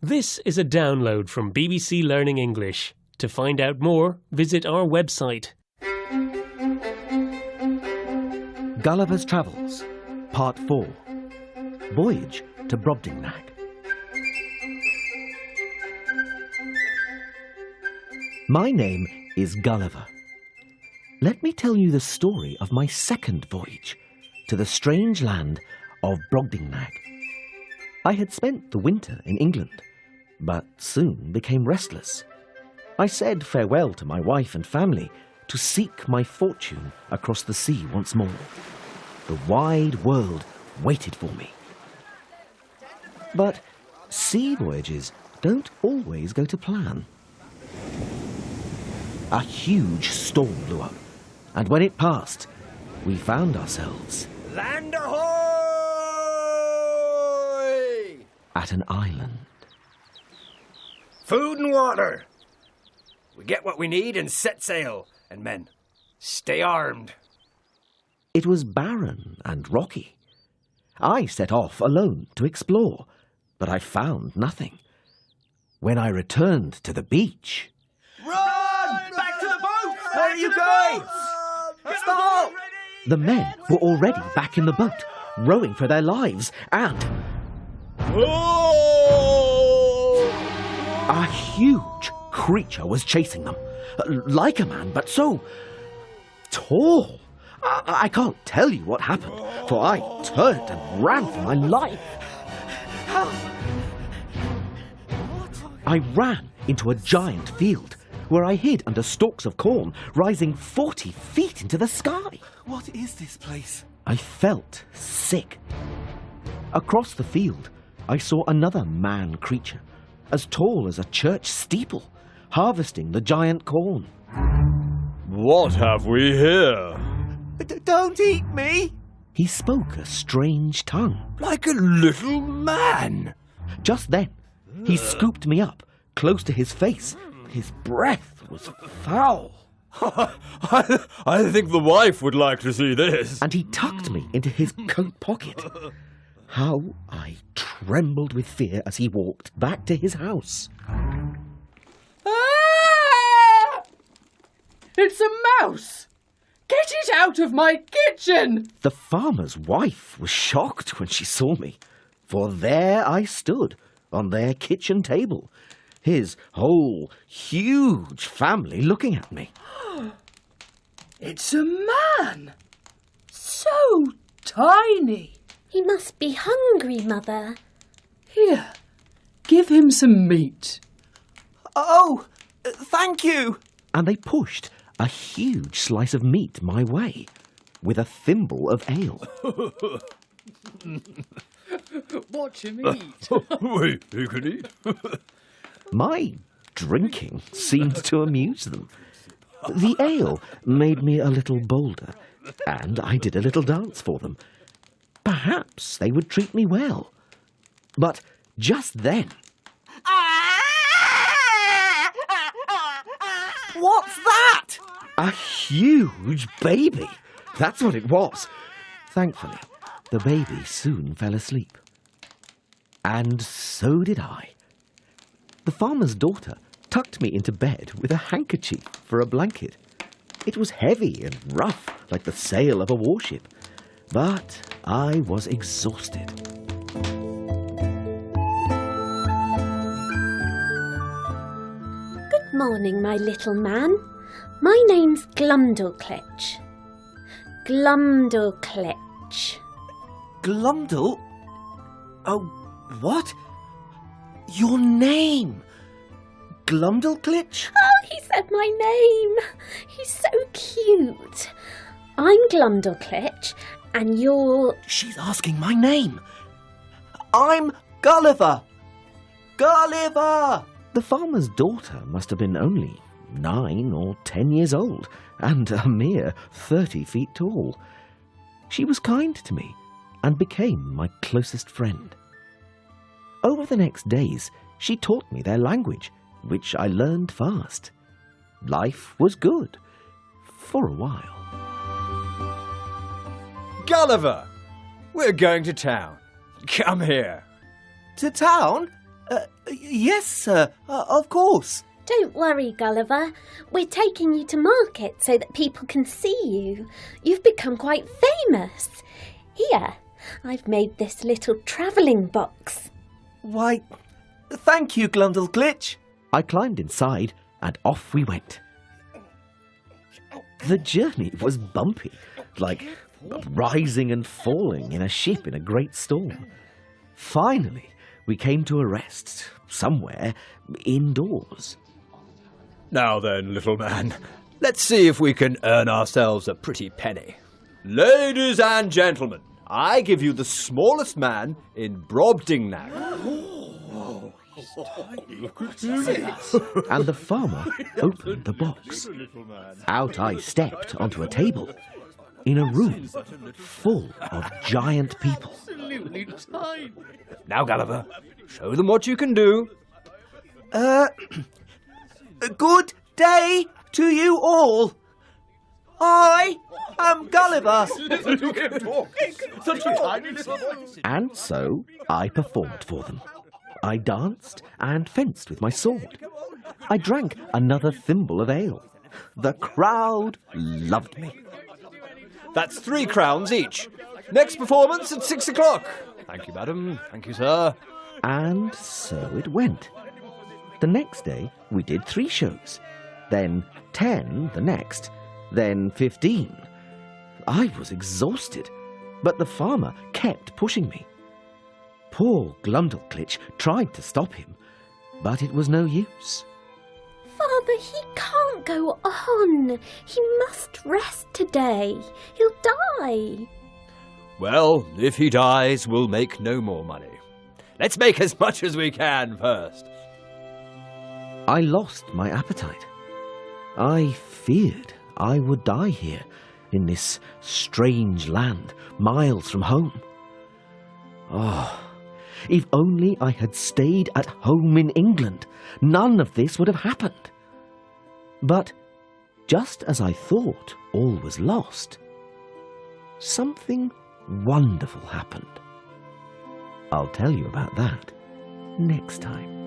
This is a download from BBC Learning English. To find out more, visit our website. Gulliver's Travels, Part 4. Voyage to Brobdingnag. My name is Gulliver. Let me tell you the story of my second voyage to the strange land of Brobdingnag. I had spent the winter in England, but soon became restless. I said farewell to my wife and family to seek my fortune across the sea once more. The wide world waited for me. But sea voyages don't always go to plan. A huge storm blew up, and when it passed, we found ourselves Land ahoy! at an island. Food and water. We get what we need and set sail. And men, stay armed. It was barren and rocky. I set off alone to explore, but I found nothing. When I returned to the beach... Run! Back to the boat! Where are you going? Stop! The men were already back in the boat, rowing for their lives, and... a huge creature was chasing them. Like a man, but so tall. I can't tell you what happened, for I turned and ran for my life. I ran into a giant field, where I hid under stalks of corn, rising 40 feet into the sky. What is this place? I felt sick. Across the field, I saw another man creature, as tall as a church steeple, harvesting the giant corn. What have we here? Don't eat me! He spoke a strange tongue. Like a little man! Just then, he scooped me up, close to his face. His breath was foul. I think the wife would like to see this. And he tucked me into his coat pocket. How I trembled with fear as he walked back to his house. Ah! It's a mouse! Get it out of my kitchen! The farmer's wife was shocked when she saw me, for there I stood on their kitchen table, his whole huge family looking at me. It's a man! So tiny! He must be hungry, Mother. Here, give him some meat. Oh, thank you! And they pushed a huge slice of meat my way, with a thimble of ale. Watch him eat. Wait, you can eat. My drinking seemed to amuse them. The ale made me a little bolder, and I did a little dance for them. Perhaps they would treat me well. But just then... What's that? a huge baby! That's what it was. Thankfully, the baby soon fell asleep. And so did I. The farmer's daughter tucked me into bed with a handkerchief for a blanket. It was heavy and rough, like the sail of a warship. But I was exhausted. Good morning, my little man. My name's Glumdalclitch. Glumdalclitch. Glumdal? Oh, what? Your name? Glumdalclitch? Oh, he said my name. He's so cute. I'm Glumdalclitch, and you're... She's asking my name. I'm Gulliver. Gulliver! The farmer's daughter must have been only 9 or 10 years old, and a mere 30 feet tall. She was kind to me, and became my closest friend. Over the next days, she taught me their language, which I learned fast. Life was good, for a while. Gulliver, we're going to town. Come here. To town? Yes, sir, of course. Don't worry, Gulliver. We're taking you to market so that people can see you. You've become quite famous. Here, I've made this little travelling box. Why, thank you, Glumdalclitch. I climbed inside and off we went. The journey was bumpy, like rising and falling in a ship in a great storm. Finally, we came to a rest somewhere indoors. Now then, little man, let's see if we can earn ourselves a pretty penny. Ladies and gentlemen, I give you the smallest man in Brobdingnag. And the farmer opened the box. Out I stepped onto a table in a room full of giant people. Now, Gulliver, show them what you can do. Good day to you all. I am Gulliver. And so I performed for them. I danced and fenced with my sword. I drank another thimble of ale. The crowd loved me. That's 3 crowns each. Next performance at 6 o'clock. Thank you, madam. Thank you, sir. And so it went. The next day we did 3 shows, then 10 the next, then 15. I was exhausted, but the farmer kept pushing me. Poor Glumdalclitch tried to stop him, but it was no use. Father, he can't go on. He must rest today. He'll die. Well, if he dies, we'll make no more money. Let's make as much as we can first. I lost my appetite. I feared I would die here, in this strange land, miles from home. Oh, if only I had stayed at home in England, none of this would have happened. But just as I thought all was lost, something wonderful happened. I'll tell you about that next time.